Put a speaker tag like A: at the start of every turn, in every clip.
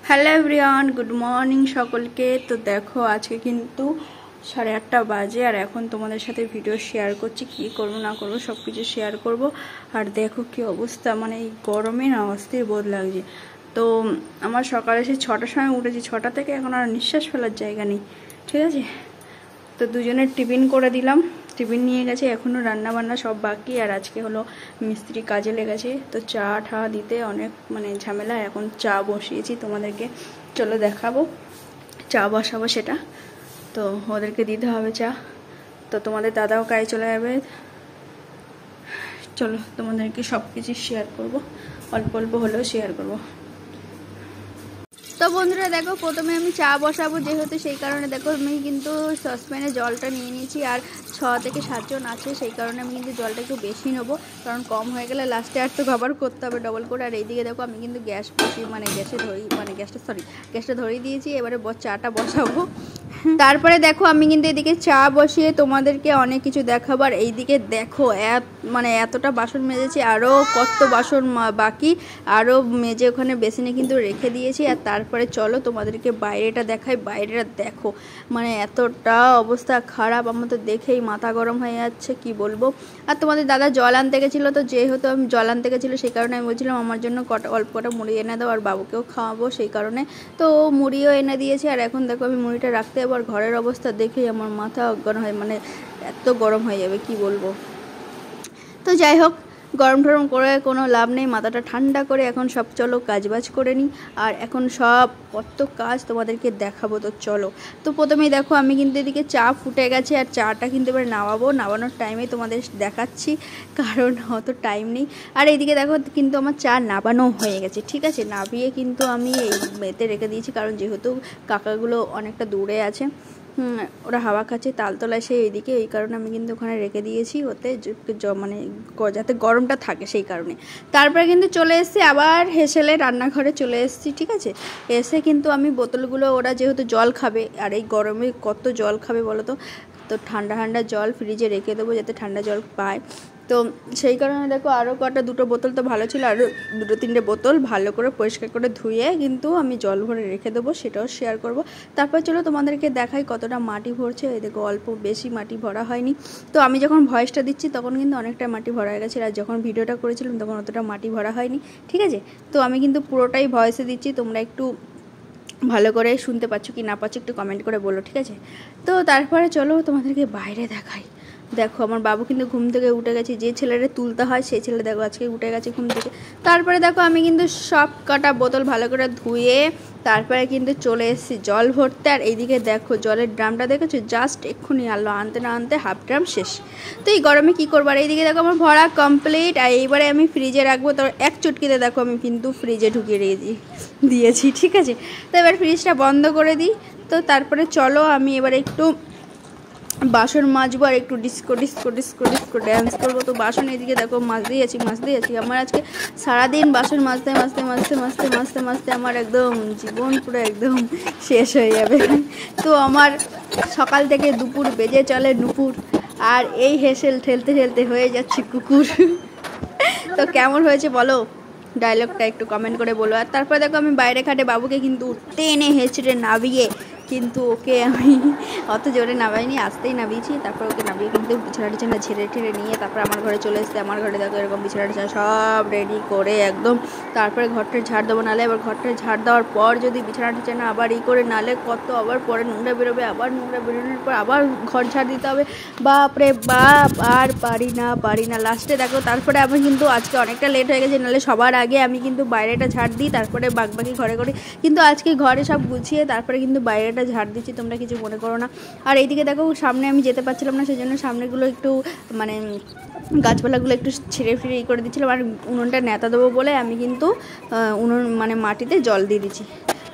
A: Hello everyone, good morning সকলকে। তো দেখো আজকে কিন্তু 8:30 বাজে আর এখন তোমাদের সাথে ভিডিও শেয়ার করছি। কি করব না করব সব কিছু শেয়ার করব। আর দেখো কি অবস্থা, মানে এই গরমে না অস্থির বোধ লাগছে। তো আমার সকালে সেই 6টার সময় উঠেছি, 6টা থেকে এখন আর নিঃশ্বাস ফেলার জায়গা নেই, ঠিক আছে। তো দুজনের টিফিন করে দিলাম, টিফিন নিয়ে গেছে, এখনও রান্না বান্না সব বাকি। আর আজকে হলো মিস্ত্রি কাজে লেগেছে, তো চা ঠা দিতে অনেক মানে ঝামেলা। এখন চা বসিয়েছি, তোমাদেরকে চলো দেখাবো চা বসাবো সেটা। তো ওদেরকে দিতে হবে চা। তো তোমাদের দাদাও কাজে চলে যাবে। চলো তোমাদেরকে সব কিছু শেয়ার করবো, অল্প অল্প হলেও শেয়ার করবো। তো বন্ধুরা দেখো, প্রথমে আমি চা বসাবো, যেহেতু সেই কারণে দেখো আমি কিন্তু সসপ্যানে জলটা নিয়ে নিয়েছি। আর 6 থেকে 7 জন আছে, সেই কারণে আমি কিন্তু জলটা একটু বেশি নেবো, কারণ কম হয়ে গেলে লাস্টে আর তো খাবার করতে হবে ডবল করে। আর এইদিকে দেখো আমি কিন্তু গ্যাস বসিয়ে গ্যাসটা ধরিয়ে দিয়েছি। এবারে চাটা বসাবো। তারপরে দেখো আমি কিন্তু এদিকে চা বসিয়ে তোমাদেরকে অনেক কিছু দেখাবার। এইদিকে দেখো এতটা বাসন মেজেছি, আরও কত বাসন বাকি, আরও মেজে ওখানে বেসিনে কিন্তু রেখে দিয়েছি। আর তারপরে চলো তোমাদেরকে বাইরেটা দেখাই। বাইরেটা দেখো মানে এতটা অবস্থা খারাপ, আমার তো দেখেই মাথা গরম হয়ে যাচ্ছে, কি বলবো। আর তোমাদের দাদা জল আনতে গেছিলো, তো যেহেতু আমি জল আনতে গেছিলো সেই কারণে আমি বলছিলাম আমার জন্য অল্প কটা মুড়ি এনে দাও, আর বাবুকেও খাওয়াবো সেই কারণে। তো মুড়িও এনে দিয়েছি। আর এখন দেখো আমি মুড়িটা রাখতে যাবো, আর ঘরের অবস্থা দেখেই আমার মাথা অজ্ঞান হয়, মানে এত গরম হয়ে যাবে কি বলবো। তো যাই হোক, গরম টরম করে কোনো লাভ নেই, মাথাটা ঠান্ডা করে এখন সব চলো কাজবাজ করে নিই। আর এখন সব কত কাজ তোমাদেরকে দেখাবো, তো চলো। তো প্রথমেই দেখো আমি কিন্তু এদিকে চা ফুটে গেছে, আর চাটা কিন্তু এবার নামানোর টাইমে তোমাদের দেখাচ্ছি, কারণ অত টাইম নেই। আর এইদিকে দেখো কিন্তু আমার চা নামানো হয়ে গেছে, ঠিক আছে। নামিয়ে কিন্তু আমি এই মেতে রেখে দিয়েছি, কারণ যেহেতু কাকাগুলো অনেকটা দূরে আছে, ওরা হাওয়া খাচ্ছে তালতলায় সেই এইদিকে, এই কারণে আমি কিন্তু ওখানে রেখে দিয়েছি, ওতে মানে যাতে গরমটা থাকে সেই কারণে। তারপরে কিন্তু চলে এসেছি আবার হেসেলে রান্নাঘরে চলে এসেছি, ঠিক আছে। এসে কিন্তু আমি বোতলগুলো, ওরা যেহেতু জল খাবে, আর এই গরমে কত জল খাবে বলো তো, তো ঠান্ডা ঠান্ডা জল ফ্রিজে রেখে দেবো যাতে ঠান্ডা জল পায়। তো সেই কারণে দেখো আরও দুটো বোতল তো ভালো ছিল, আরও 2-3টে বোতল ভালো করে পরিষ্কার করে ধুয়ে কিন্তু আমি জল ভরে রেখে দেবো, সেটাও শেয়ার করব। তারপর চলো তোমাদেরকে দেখাই কতটা মাটি ভরছে। এই দেখো অল্প বেশি মাটি ভরা হয়নি, তো আমি যখন ভয়েসটা দিচ্ছি তখন কিন্তু অনেকটা মাটি ভরা হয়ে গেছে, আর যখন ভিডিওটা করেছিলাম তখন অতটা মাটি ভরা হয়নি, ঠিক আছে। তো আমি কিন্তু পুরোটাই ভয়েসে দিচ্ছি, তোমরা একটু ভালো করে শুনতে পাচ্ছ কি না পাচ্ছ একটু কমেন্ট করে বলো, ঠিক আছে। তো তারপরে চলো তোমাদেরকে বাইরে দেখাই। দেখো আমার বাবু কিন্তু ঘুম থেকে উঠে গেছে, যে ছেলেটা তুলতে হয় সেই ছেলে দেখো আজকে উঠে গেছে ঘুম থেকে। তারপরে দেখো আমি কিন্তু সব কটা বোতল ভালো করে ধুয়ে তারপরে কিন্তু চলে এসেছি জল ভরতে। আর এইদিকে দেখো জলের ড্রামটা দেখেছো, জাস্ট এক্ষুনি আনলো, আনতে না আনতে হাফ ড্রাম শেষ। তো এই গরমে কী করবো। আর এইদিকে দেখো আমার ভরা কমপ্লিট। আর এইবারে আমি ফ্রিজে রাখবো, তো এক চুটকিতে দেখো আমি কিন্তু ফ্রিজে ঢুকিয়ে দিয়েছি, ঠিক আছে। তো এবার ফ্রিজটা বন্ধ করে দিই। তো তারপরে চলো আমি এবার একটু বাসন মাজবো, আর একটু ডিস্কো ড্যান্স করবো। তো বাসন এদিকে দেখো মাজতেই আছি। আমার আজকে সারাদিন বাসন মাজতে আমার একদম জীবন পুরো একদম শেষ হয়ে যাবে। তো আমার সকাল থেকে দুপুর বেজে চলে নুপুর, আর এই হেসেল ঠেলতে হয়ে যাচ্ছে কুকুর। তো কেমন হয়েছে বলো ডায়লগটা, একটু কমেন্ট করে বলো। আর তারপরে দেখো আমি বাইরে খাটে বাবুকে কিন্তু টেনে হেঁচড়ে নামিয়ে, কিন্তু ওকে আমি অত জোরে নামাইনি, আসতেই নামিয়েছি। তারপর ওকে নামিয়ে কিন্তু বিছানা ঝেড়ে নিয়ে তারপর আমার ঘরে চলে এসেছে। আমার ঘরে দেখো এরকম বিছানা সব রেডি করে একদম, তারপরে ঘরটা ঝাড় দেবো। নাহলে এবার ঘরটা ঝাড় দেওয়ার পর যদি বিছানা আবার করে, নাহলে কত আবার পরে নোংরা বেরোবে, আবার নোংরা বেরোনোর পর আবার ঘর ঝাড় দিতে হবে। বাপরে বাপ, আর পারি না লাস্টে দেখো। তারপরে আমি কিন্তু আজকে অনেকটা লেট হয়ে গেছে, নাহলে সবার আগে আমি কিন্তু বাইরেটা ঝাড় দিই, তারপরে বাকি ঘরে কিন্তু আজকে ঘরে সব গুছিয়ে তারপরে কিন্তু বাইরেটা ঝাড় দিচ্ছি, তোমরা কিছু মনে করো না। আর এইদিকে দেখো সামনে আমি যেতে পারছিলাম না, সেই জন্য সামনেগুলো একটু মানে গাছপালাগুলো একটু ছিঁড়ে ফিরে করে দিচ্ছিলাম। আর উনুনটা নেতা দেবো বলে আমি কিন্তু উনুন মাটিতে জল দিয়ে দিচ্ছি।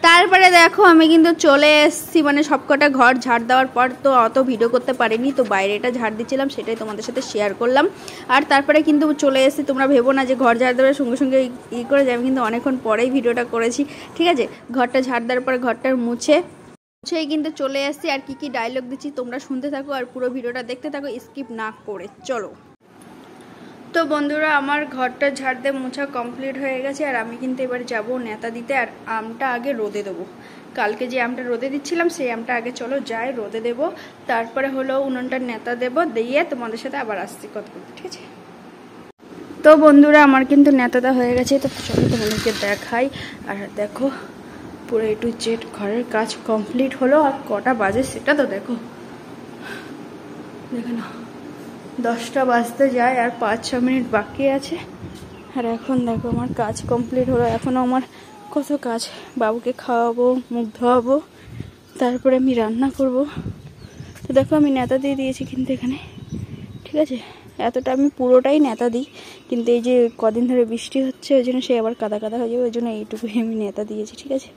A: তারপরে দেখো আমি কিন্তু চলে এসেছি, সবকটা ঘর ঝাড় দেওয়ার পর তো অত ভিডিও করতে পারিনি, তো বাইরেটা ঝাড় দিচ্ছিলাম, সেটাই তোমাদের সাথে শেয়ার করলাম। আর তারপরে কিন্তু চলে এসেছি, তোমরা ভেবো না যে ঘর ঝাড় দেওয়ার সঙ্গে করে যে আমি কিন্তু অনেকক্ষণ পরেই ভিডিওটা করেছি, ঠিক আছে। ঘরটা ঝাড় দেওয়ার পরে ঘরটা মুছেই কিন্তু চলে এসেছি। আর কি ডায়লগ দিচ্ছি তোমরা শুনতে থাকো, আর পুরো ভিডিওটা দেখতে থাকো স্কিপ না করে, চলো। তো বন্ধুরা আমার ঘরটা ঝাড় দিয়ে মোছা কমপ্লিট হয়ে গেছে, আর আমি কিন্তু এবার যাব নেতা দিতে। আর আমটা আগে রোদে দেবো, কালকে যে আমটা রোদে দিচ্ছিলাম সেই আমটা আগে চলো যাই রোদে দেবো, তারপরে হলো উনুনটা নেতা দেবো, দিয়ে তোমাদের সাথে আবার আসছি কথা বলতে, ঠিক আছে? তো বন্ধুরা আমার কিন্তু নেতাটা হয়ে গেছে, তো চলো তোমাদেরকে দেখাই। আর দেখো পুরো A to Z ঘরের কাজ কমপ্লিট হলো। আর কটা বাজে সেটা তো দেখো, দেখো না 10টা বাজতে যায় আর 5-6 মিনিট বাকি আছে। আর এখন দেখো আমার কাজ কমপ্লিট হলো। এখনও আমার কত কাজ, বাবুকে খাওয়াবো, মুখ ধোয়াবো, তারপরে আমি রান্না করব। তো দেখো আমি নেতা দিয়ে দিয়েছি কিন্তু এখানে, ঠিক আছে? এতটা আমি পুরোটাই নেতা দিই, কিন্তু এই যে কদিন ধরে বৃষ্টি হচ্ছে ওই জন্য সে আবার কাদা কাদা হয়ে যাবে, ওই জন্য এইটুকুই আমি নেতা দিয়েছি, ঠিক আছে?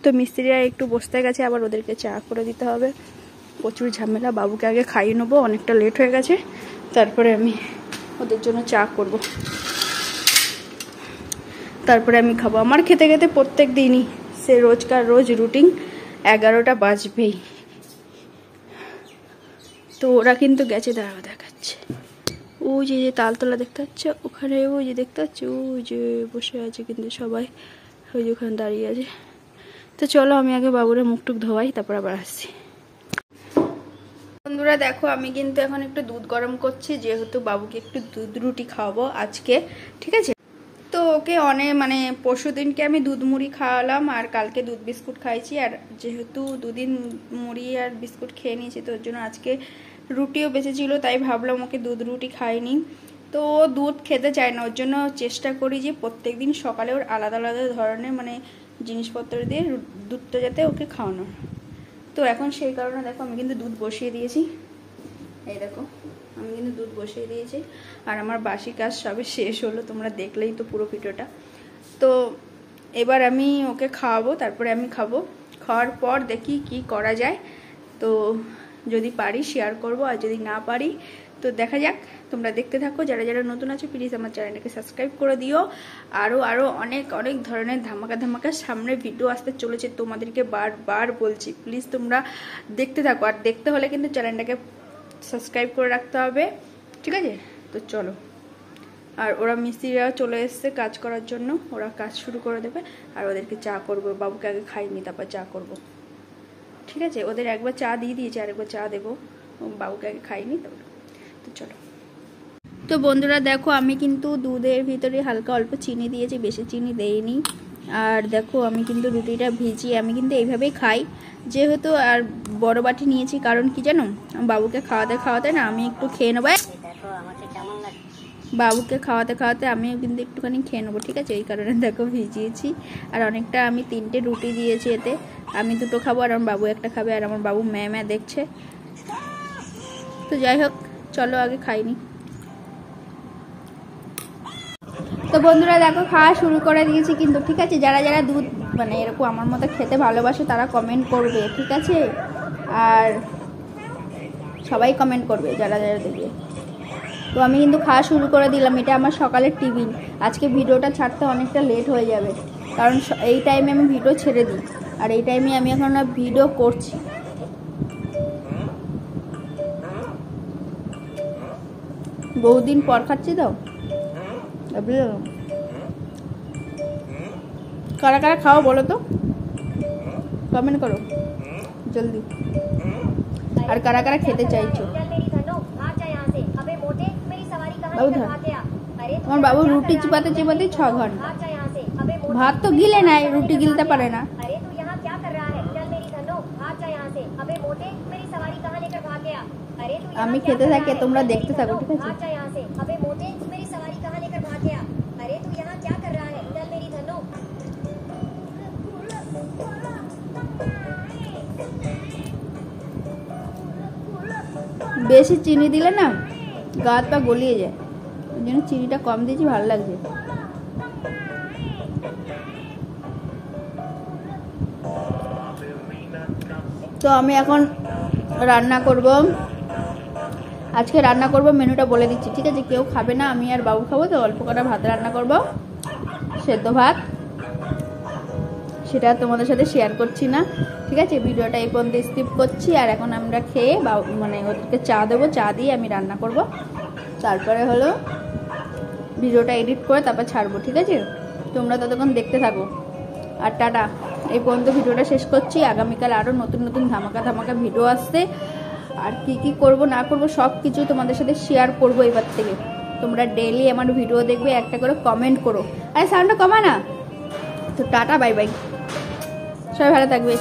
A: তো মিস্ত্রিরা একটু বসতে গেছে, আবার ওদেরকে চা করে দিতে হবে, প্রচুর ঝামেলা। বাবুকে আগে খাইয়ে নেবো, অনেকটা লেট হয়ে গেছে, তারপরে আমি ওদের জন্য চা করব, তারপরে আমি খাবো। আমার খেতে খেতে প্রত্যেক দিনই সে রোজকার রোজ রুটিন 11টা বাজবেই। তো ওরা কিন্তু গেছে, দাঁড়াও দেখাচ্ছে, ওই যে তালতলা দেখতে পাচ্ছে ওখানে, ওই যে দেখতে পাচ্ছে ওই যে বসে আছে কিন্তু সবাই, ওই যে ওখানে দাঁড়িয়ে আছে। তো চলো আমি আগে বাবুরে মুখ টুক ধোয়াই, তারপর আবার আসছি। বন্ধুরা দেখো আমি কিন্তু এখন একটু দুধ গরম করছি, যেহেতু বাবুকে একটু দুধ রুটি খাওয়াবো আজকে, ঠিক আছে? তো ওকে মানে পরশু দিনকে আমি দুধ মুড়ি খাওয়ালাম, আর কালকে দুধ বিস্কুট খাইছি। আর যেহেতু দুদিন মুড়ি আর বিস্কুট খেয়ে নিয়েছি, তো ওর জন্য আজকে রুটিও বেঁচে ছিল, তাই ভাবলাম ওকে দুধ রুটি খাইনি। তো ও দুধ খেতে চায় না, ওর জন্য চেষ্টা করি যে প্রত্যেক দিন সকালে ওর আলাদা আলাদা ধরনের মানে জিনিসপত্র দিয়ে দুধটা যাতে ওকে খাওয়ানো। তো এখন সেই কারণে দেখো আমি কিন্তু দুধ বসিয়ে দিয়েছি, এই দেখো আমি কিন্তু দুধ বসিয়ে দিয়েছি। আর আমার বাসি কাজ সবে শেষ হলো, তোমরা দেখলেই তো পুরো ভিডিওটা। তো এবার আমি ওকে খাওয়াবো, তারপরে আমি খাবো, খাওয়ার পর দেখি কি করা যায়। তো যদি পারি শেয়ার করব, আর যদি না পারি তো দেখা যাক। তোমরা দেখতে থাকো, যারা যারা নতুন আছো প্লিজ আমার চ্যানেলটাকে সাবস্ক্রাইব করে দিও। আরও অনেক অনেক ধরনের ধামাকা সামনে ভিডিও আসতে চলেছে, তোমাদেরকে বারবার বলছি প্লিজ তোমরা দেখতে থাকো। আর দেখতে হলে কিন্তু চ্যানেলটাকে সাবস্ক্রাইব করে রাখতে হবে, ঠিক আছে? তো চলো। আর ওরা মিস্ত্রিরাও চলে এসছে কাজ করার জন্য, ওরা কাজ শুরু করে দেবে। আর ওদেরকে চা করবো, বাবুকে আগে খাইনি তারপর চা করব, ঠিক আছে? ওদের একবার চা দিয়ে দিয়েছি, আর একবার চা দেবো, বাবুকে আগে খাইনি তারপর। তো চলো। তো বন্ধুরা দেখো আমি কিন্তু দুধের ভিতরে হালকা অল্প চিনি দিয়েছি, বেশি চিনি দেইনি। আর দেখো আমি কিন্তু রুটিটা ভিজিয়ে আমি কিন্তু এইভাবেই খাই, যেহেতু আর বড় বাটি নিয়েছি, কারণ কি জানো বাবুকে খাওয়াতে না আমি একটু খেয়ে নেবো, বাবুকে খাওয়াতে আমিও কিন্তু একটুখানি খেয়ে নেবো, ঠিক আছে? এই কারণে দেখো ভিজিয়েছি। আর অনেকটা আমি 3টে রুটি দিয়েছি এতে, আমি 2টো খাবো আর আমার বাবু একটা খাবে। আর আমার বাবু ম্যা দেখছে। তো যাই হোক চলো আগে খাইনি। তো বন্ধুরা দেখো খাওয়া শুরু করে দিয়েছি কিন্তু, ঠিক আছে? যারা যারা দুধ মানে এরকম আমার মতো খেতে ভালোবাসে তারা কমেন্ট করবে, ঠিক আছে? আর সবাই কমেন্ট করবে যারা যারা দেখবে। তো আমি কিন্তু খাওয়া শুরু করে দিলাম, এটা আমার সকালের টিফিন। আজকে ভিডিওটা ছাড়তে অনেকটা লেট হয়ে যাবে, কারণ এই টাইমে আমি ভিডিও ছেড়ে দিই, আর এই টাইমে আমি এখন ভিডিও করছি। বহুদিন পর খাচ্ছি তো, কারা কারা খাও বলো তো, কমেন্ট করো জলদি। আর কারা কারা খেতে চাইছো? বাবু আমার বাবু রুটি চিপাতে 6 ঘন্টা, ভাত তো গিলে নাই, রুটি গিলতে পারে না। আমি খেতে থাকি, তোমরা দেখতে থাকো, ঠিক আছে? বেশি চিনি দিলে না গা হাত পা গলিয়ে যায়, ওই জন্য চিনিটা কম দিয়েছি, ভালো লাগছে। তো আমি এখন রান্না করব, আজকে রান্না করব, মেনুটা বলে দিচ্ছি, ঠিক আছে? কেউ খাবে না, আমি আর বাবু খাবো, তো অল্প কটা ভাত রান্না করব, সেদ্ধ ভাত, সেটা তোমাদের সাথে শেয়ার করছি না, ঠিক আছে? ভিডিওটা এই পর্যন্ত স্কিপ করছি। আর এখন আমরা খেয়ে মানে ওদেরকে চা দেবো, চা দিয়ে আমি রান্না করব। তারপরে হলো ভিডিওটা এডিট করে তারপর ছাড়বো, ঠিক আছে? তোমরা ততক্ষণ দেখতে থাকো। আর টাটা, এই পর্যন্ত ভিডিওটা শেষ করছি। আগামীকাল আরও নতুন নতুন ধামাকা ভিডিও আসছে। আর কি কি করব না করব সব কিছু তোমাদের সাথে শেয়ার করবো এবার থেকে। তোমরা ডেইলি আমার ভিডিও দেখবে, একটা করে কমেন্ট করো। আরে সাউন্ডটা কমা না। তো টাটা, বাই বাই, সবাই ভালো থাকবে।